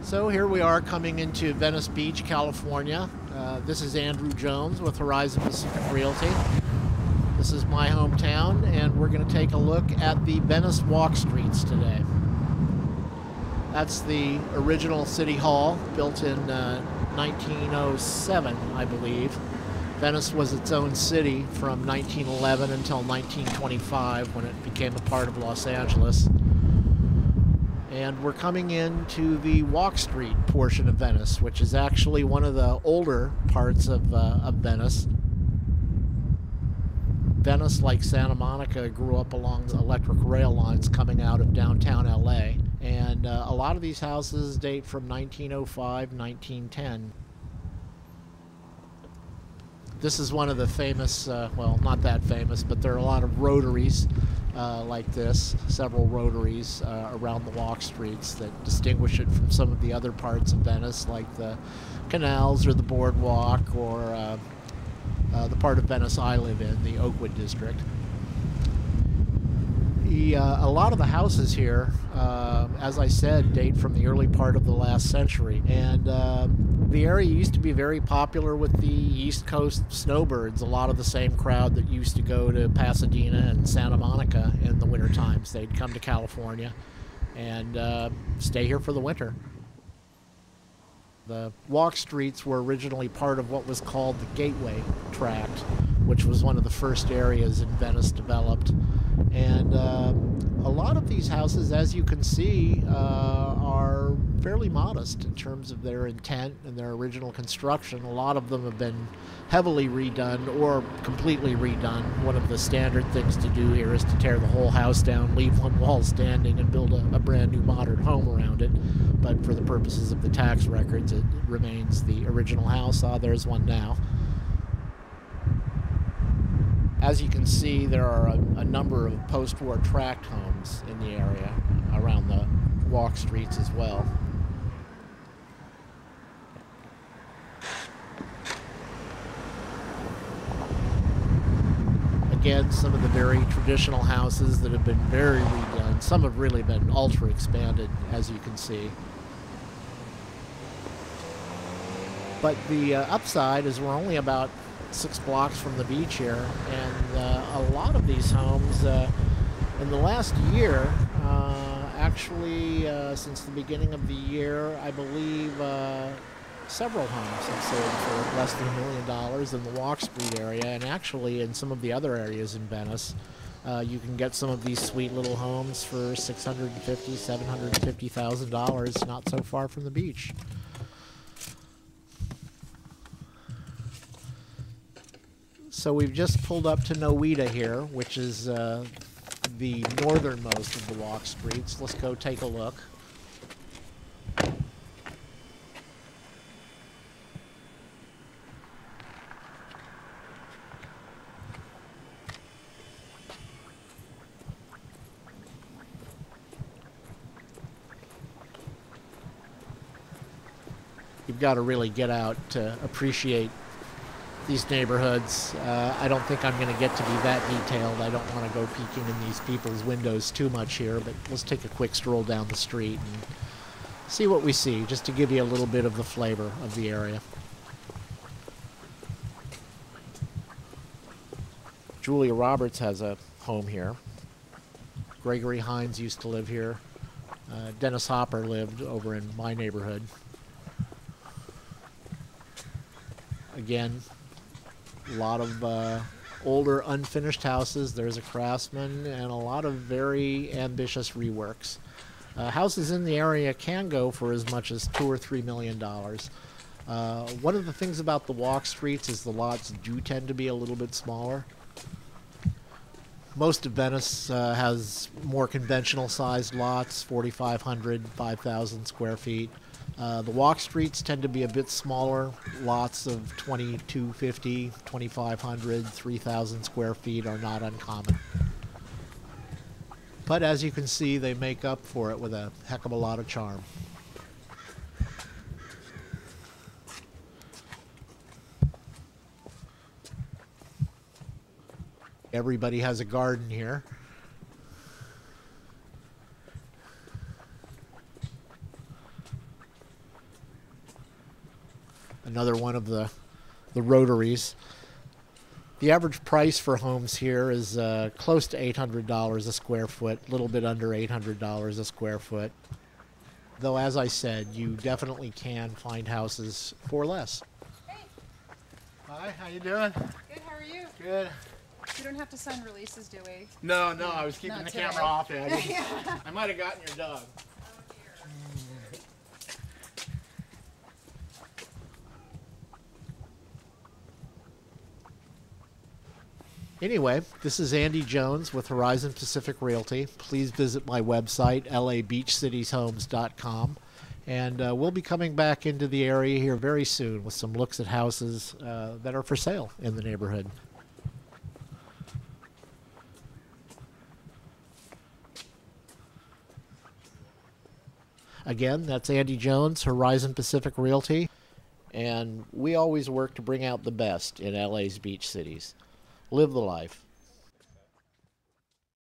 So here we are coming into Venice Beach, California. This is Andrew Jones with Horizon Pacific Realty. This is my hometown, and we're going to take a look at the Venice walk streets today. That's the original City Hall, built in 1907, I believe. Venice was its own city from 1911 until 1925, when it became a part of Los Angeles. And we're coming into the Walk Street portion of Venice, which is actually one of the older parts of Venice. Venice, like Santa Monica, grew up along the electric rail lines coming out of downtown LA. And a lot of these houses date from 1905, 1910. This is one of the famous, well, not that famous, but there are a lot of rotaries like this, several rotaries around the walk streets that distinguish it from some of the other parts of Venice, like the canals or the boardwalk or the part of Venice I live in, the Oakwood district. A lot of the houses here, as I said, date from the early part of the last century, and the area used to be very popular with the East Coast snowbirds, a lot of the same crowd that used to go to Pasadena and Santa Monica in the winter times. They'd come to California and stay here for the winter. The walk streets were originally part of what was called the Gateway Tract, which was one of the first areas in Venice developed. And a lot of these houses, as you can see, are fairly modest in terms of their intent and their original construction. A lot of them have been heavily redone or completely redone. One of the standard things to do here is to tear the whole house down, leave one wall standing, and build a brand new modern home around it. But for the purposes of the tax records, it remains the original house. There's one now. As you can see, there are a number of post-war tract homes in the area around the walk streets as well. Again, some of the very traditional houses that have been very redone. Some have really been ultra expanded, as you can see. But the upside is we're only about 6 blocks from the beach here, and a lot of these homes in the last year, actually since the beginning of the year, I believe several homes have sold for less than $1 million in the Walk Street area, and actually in some of the other areas in Venice, you can get some of these sweet little homes for $650,000, $750,000, not so far from the beach. So we've just pulled up to Nowita here, which is the northernmost of the walk streets. Let's go take a look. You've got to really get out to appreciate these neighborhoods. I don't think I'm going to get to be that detailed. I don't want to go peeking in these people's windows too much here, but let's take a quick stroll down the street and see what we see, just to give you a little bit of the flavor of the area. Julia Roberts has a home here. Gregory Hines used to live here. Dennis Hopper lived over in my neighborhood. Again, a lot of older unfinished houses. There's a Craftsman and a lot of very ambitious reworks. Houses in the area can go for as much as $2 or $3 million. One of the things about the walk streets is the lots do tend to be a little bit smaller. Most of Venice has more conventional sized lots, 4,500, 5,000 square feet. The walk streets tend to be a bit smaller. Lots of 2,250, 2,500, 3,000 square feet are not uncommon. But as you can see, they make up for it with a heck of a lot of charm. Everybody has a garden here. another one of the rotaries. The average price for homes here is close to $800 a square foot, a little bit under $800 a square foot. Though, as I said, you definitely can find houses for less. Hey. Hi, how you doing? Good, how are you? Good. We don't have to sign releases, do we? No, I was keeping Not the today. camera off. I might have gotten your dog. Oh dear. Anyway, this is Andy Jones with Horizon Pacific Realty. Please visit my website, labeachcitieshomes.com. And we'll be coming back into the area here very soon with some looks at houses that are for sale in the neighborhood. Again, that's Andy Jones, Horizon Pacific Realty. And we always work to bring out the best in LA's beach cities. Live the life.